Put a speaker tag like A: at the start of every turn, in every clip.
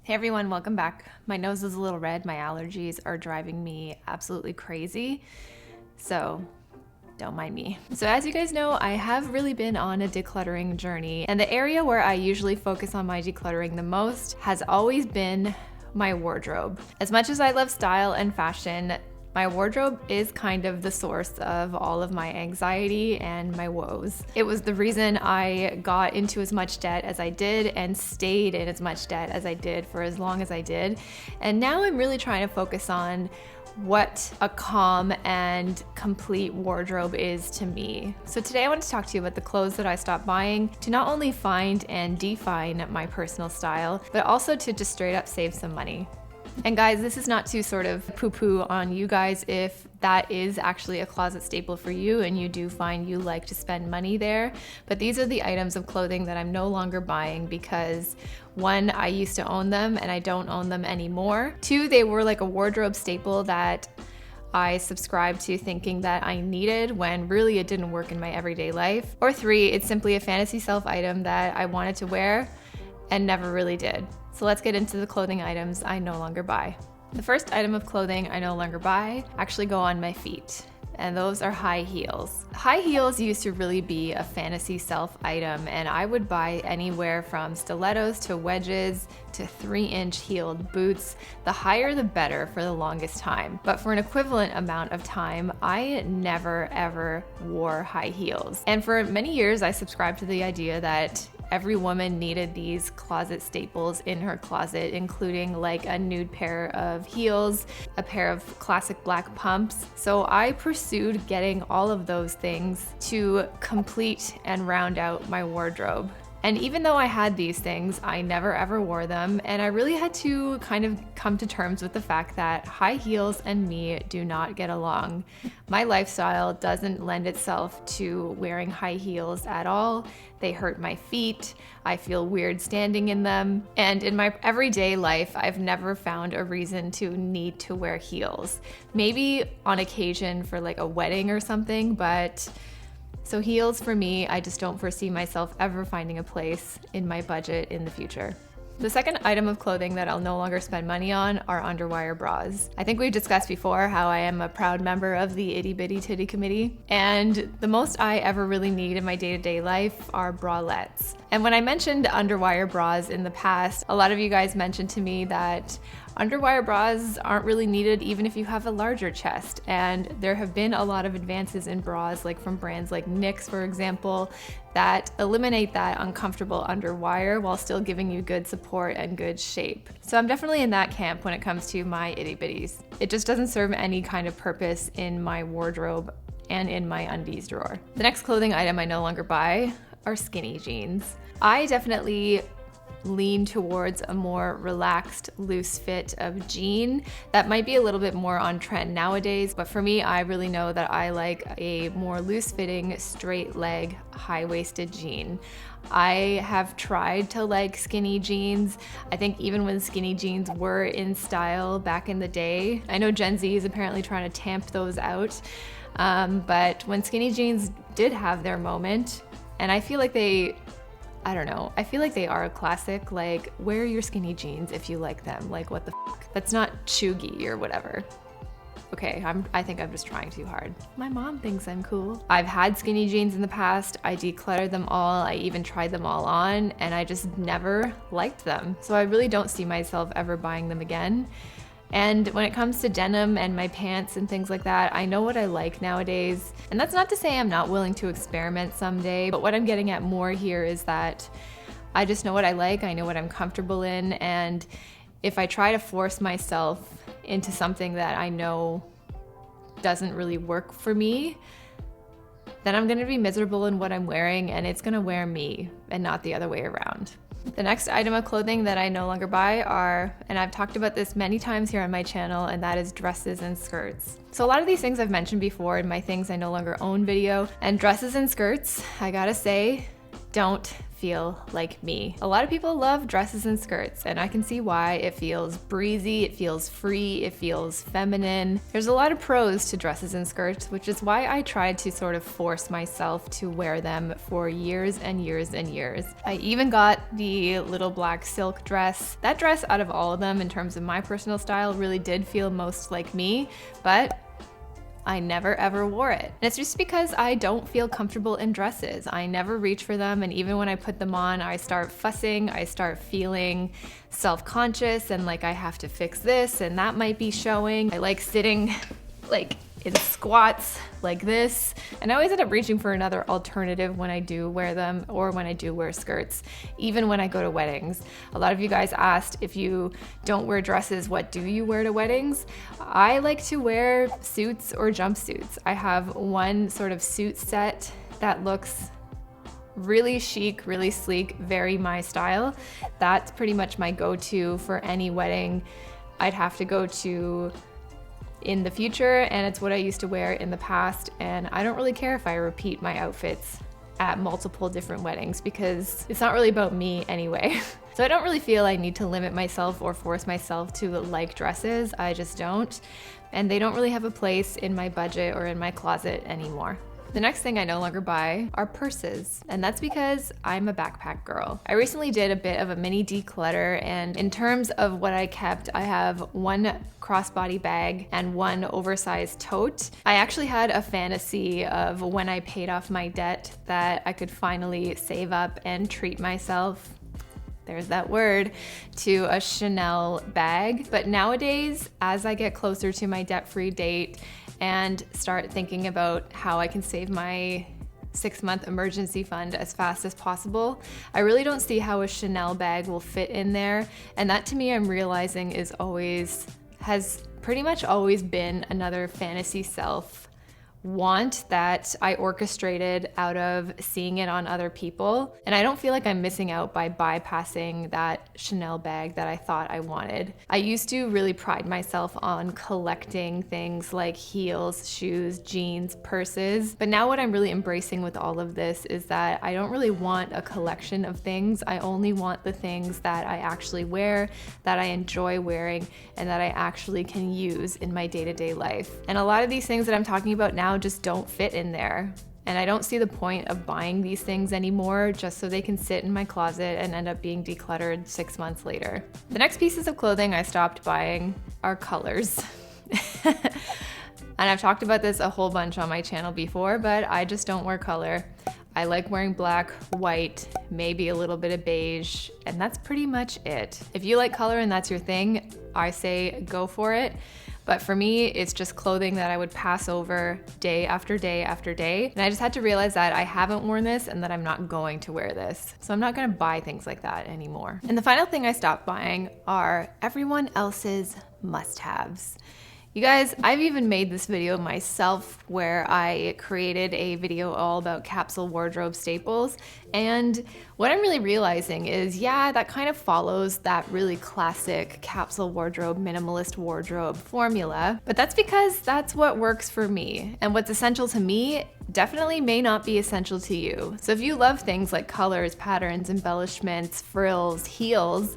A: Hey everyone, welcome back. My nose is a little red. My allergies are driving me absolutely crazy. So don't mind me. So as you guys know, I have really been on a decluttering journey, and the area where I usually focus on my decluttering the most has always been my wardrobe. As much as I love style and fashion, my wardrobe is kind of the source of all of my anxiety and my woes. It was the reason I got into as much debt as I did and stayed in as much debt as I did for as long as I did. And now I'm really trying to focus on what a calm and complete wardrobe is to me. So today I want to talk to you about the clothes that I stopped buying to not only find and define my personal style, but also to just straight up save some money. And guys, this is not to sort of poo-poo on you guys if that is actually a closet staple for you and you do find you like to spend money there. But these are the items of clothing that I'm no longer buying because one, I used to own them and I don't own them anymore. Two, they were like a wardrobe staple that I subscribed to thinking that I needed when really it didn't work in my everyday life. Or three, it's simply a fantasy self item that I wanted to wear and never really did. So let's get into the clothing items I no longer buy. The first item of clothing I no longer buy actually go on my feet, and those are high heels. High heels used to really be a fantasy self item, and I would buy anywhere from stilettos to wedges to 3-inch heeled boots. The higher the better for the longest time. But for an equivalent amount of time, I never ever wore high heels. And for many years, I subscribed to the idea that every woman needed these closet staples in her closet, including like a nude pair of heels, a pair of classic black pumps. So I pursued getting all of those things to complete and round out my wardrobe. And even though I had these things, I never ever wore them, and I really had to kind of come to terms with the fact that high heels and me do not get along. My lifestyle doesn't lend itself to wearing high heels at all. They hurt my feet, I feel weird standing in them, and in my everyday life, I've never found a reason to need to wear heels. Maybe on occasion for like a wedding or something, but so heels for me, I just don't foresee myself ever finding a place in my budget in the future. The second item of clothing that I'll no longer spend money on are Underwire Bras. I think we've discussed before how I am a proud member of the Itty Bitty Titty Committee, and the most I ever really need in my day-to-day life are bralettes. And when I mentioned Underwire Bras in the past, a lot of you guys mentioned to me that underwire bras aren't really needed even if you have a larger chest, and there have been a lot of advances in bras, like from brands like NYX, for example, that eliminate that uncomfortable underwire while still giving you good support and good shape. So I'm definitely in that camp when it comes to my itty bitties. It just doesn't serve any kind of purpose in my wardrobe and in my undies drawer. The next clothing item I no longer buy are skinny jeans. I definitely lean towards a more relaxed, loose fit of jean that might be a little bit more on trend nowadays, but for me, I really know that I like a more loose fitting, straight leg, high-waisted jean. I have tried to like skinny jeans. I think even when skinny jeans were in style back in the day, I know Gen Z is apparently trying to tamp those out, but when skinny jeans did have their moment, and I feel like I feel like they are a classic, like, wear your skinny jeans if you like them. Like, what the fuck? That's not chuggy or whatever. Okay, I think I'm just trying too hard. My mom thinks I'm cool. I've had skinny jeans in the past. I decluttered them all. I even tried them all on, and I just never liked them. So I really don't see myself ever buying them again. And when it comes to denim and my pants and things like that, I know what I like nowadays. And that's not to say I'm not willing to experiment someday, but what I'm getting at more here is that I just know what I like, I know what I'm comfortable in, and if I try to force myself into something that I know doesn't really work for me, then I'm gonna be miserable in what I'm wearing, and it's gonna wear me and not the other way around. The next item of clothing that I no longer buy are, and I've talked about this many times here on my channel, and that is dresses and skirts. So a lot of these things I've mentioned before in my things I no longer own video, and dresses and skirts, I gotta say, don't feel like me. A lot of people love dresses and skirts, and I can see why. It feels breezy, it feels free, it feels feminine. There's a lot of pros to dresses and skirts, which is why I tried to sort of force myself to wear them for years and years and years. I even got the little black silk dress. That dress, out of all of them, in terms of my personal style, really did feel most like me, but I never ever wore it. And it's just because I don't feel comfortable in dresses. I never reach for them, and even when I put them on, I start fussing, I start feeling self-conscious and like I have to fix this and that might be showing. I like sitting like in squats like this, and I always end up reaching for another alternative when I do wear them or when I do wear skirts, even when I go to weddings. A lot of you guys asked, if you don't wear dresses, what do you wear to weddings? I like to wear suits or jumpsuits. I have one sort of suit set that looks really chic, really sleek, very my style. That's pretty much my go-to for any wedding I'd have to go to in the future, and it's what I used to wear in the past, and I don't really care if I repeat my outfits at multiple different weddings because it's not really about me anyway. So I don't really feel I need to limit myself or force myself to like dresses. I just don't, and they don't really have a place in my budget or in my closet anymore. The next thing I no longer buy are purses, and that's because I'm a backpack girl. I recently did a bit of a mini declutter, and in terms of what I kept, I have one crossbody bag and one oversized tote. I actually had a fantasy of when I paid off my debt that I could finally save up and treat myself, there's that word, to a Chanel bag. But nowadays, as I get closer to my debt-free date and start thinking about how I can save my 6-month emergency fund as fast as possible, I really don't see how a Chanel bag will fit in there. And that, to me, I'm realizing has pretty much always been another fantasy self want that I orchestrated out of seeing it on other people. And I don't feel like I'm missing out by bypassing that Chanel bag that I thought I wanted. I used to really pride myself on collecting things like heels, shoes, jeans, purses. But now what I'm really embracing with all of this is that I don't really want a collection of things. I only want the things that I actually wear, that I enjoy wearing, and that I actually can use in my day-to-day life. And a lot of these things that I'm talking about now just don't fit in there. And I don't see the point of buying these things anymore just so they can sit in my closet and end up being decluttered 6 months later. The next pieces of clothing I stopped buying are colors. And I've talked about this a whole bunch on my channel before, but I just don't wear color. I like wearing black, white, maybe a little bit of beige, and that's pretty much it. If you like color and that's your thing, I say go for it. But for me, it's just clothing that I would pass over day after day after day. And I just had to realize that I haven't worn this and that I'm not going to wear this. So I'm not gonna buy things like that anymore. And the final thing I stopped buying are everyone else's must-haves. You guys, I've even made this video myself where I created a video all about capsule wardrobe staples. And what I'm really realizing is, yeah, that kind of follows that really classic capsule wardrobe, minimalist wardrobe formula, but that's because that's what works for me. And what's essential to me definitely may not be essential to you. So if you love things like colors, patterns, embellishments, frills, heels,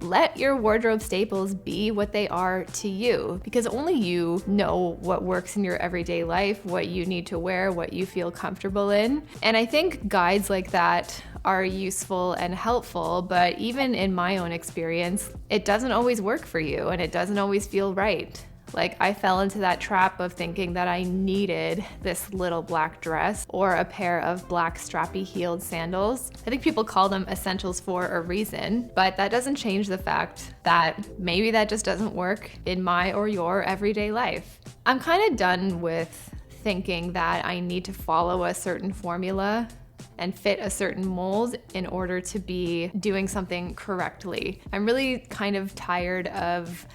A: let your wardrobe staples be what they are to you, because only you know what works in your everyday life, what you need to wear, what you feel comfortable in. And I think guides like that are useful and helpful, but even in my own experience, it doesn't always work for you and it doesn't always feel right. Like, I fell into that trap of thinking that I needed this little black dress or a pair of black strappy heeled sandals. I think people call them essentials for a reason, but that doesn't change the fact that maybe that just doesn't work in my or your everyday life. I'm kind of done with thinking that I need to follow a certain formula and fit a certain mold in order to be doing something correctly. I'm really kind of tired of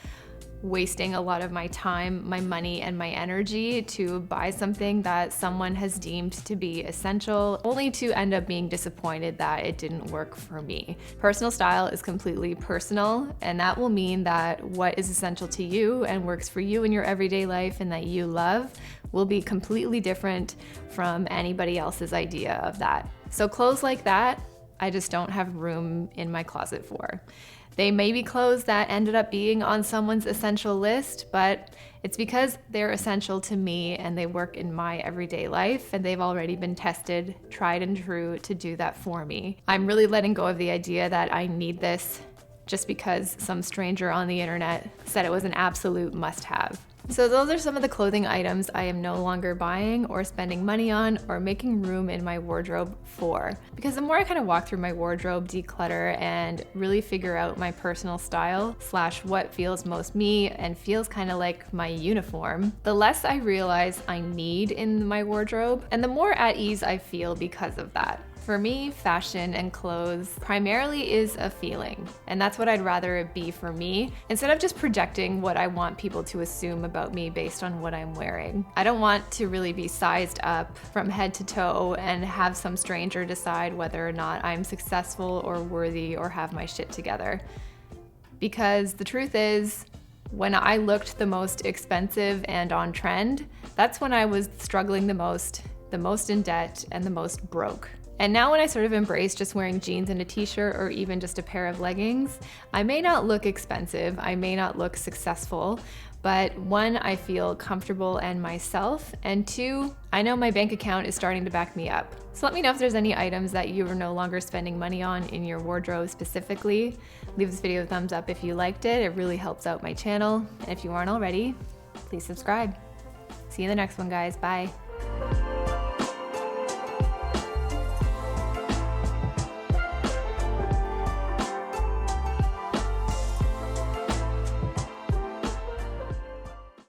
A: wasting a lot of my time, my money, and my energy to buy something that someone has deemed to be essential, only to end up being disappointed that it didn't work for me. Personal style is completely personal, and that will mean that what is essential to you and works for you in your everyday life and that you love will be completely different from anybody else's idea of that. So clothes like that, I just don't have room in my closet for. They may be clothes that ended up being on someone's essential list, but it's because they're essential to me and they work in my everyday life, and they've already been tested, tried and true to do that for me. I'm really letting go of the idea that I need this just because some stranger on the internet said it was an absolute must-have. So those are some of the clothing items I am no longer buying or spending money on or making room in my wardrobe for. Because the more I kind of walk through my wardrobe, declutter, and really figure out my personal style / what feels most me and feels kind of like my uniform, the less I realize I need in my wardrobe and the more at ease I feel because of that. For me, fashion and clothes primarily is a feeling, and that's what I'd rather it be for me, instead of just projecting what I want people to assume about me based on what I'm wearing. I don't want to really be sized up from head to toe and have some stranger decide whether or not I'm successful or worthy or have my shit together. Because the truth is, when I looked the most expensive and on trend, that's when I was struggling the most in debt, and the most broke. And now when I sort of embrace just wearing jeans and a t-shirt or even just a pair of leggings, I may not look expensive, I may not look successful, but one, I feel comfortable and myself, and two, I know my bank account is starting to back me up. So let me know if there's any items that you are no longer spending money on in your wardrobe specifically. Leave this video a thumbs up if you liked it, it really helps out my channel. And if you aren't already, please subscribe. See you in the next one, guys, bye.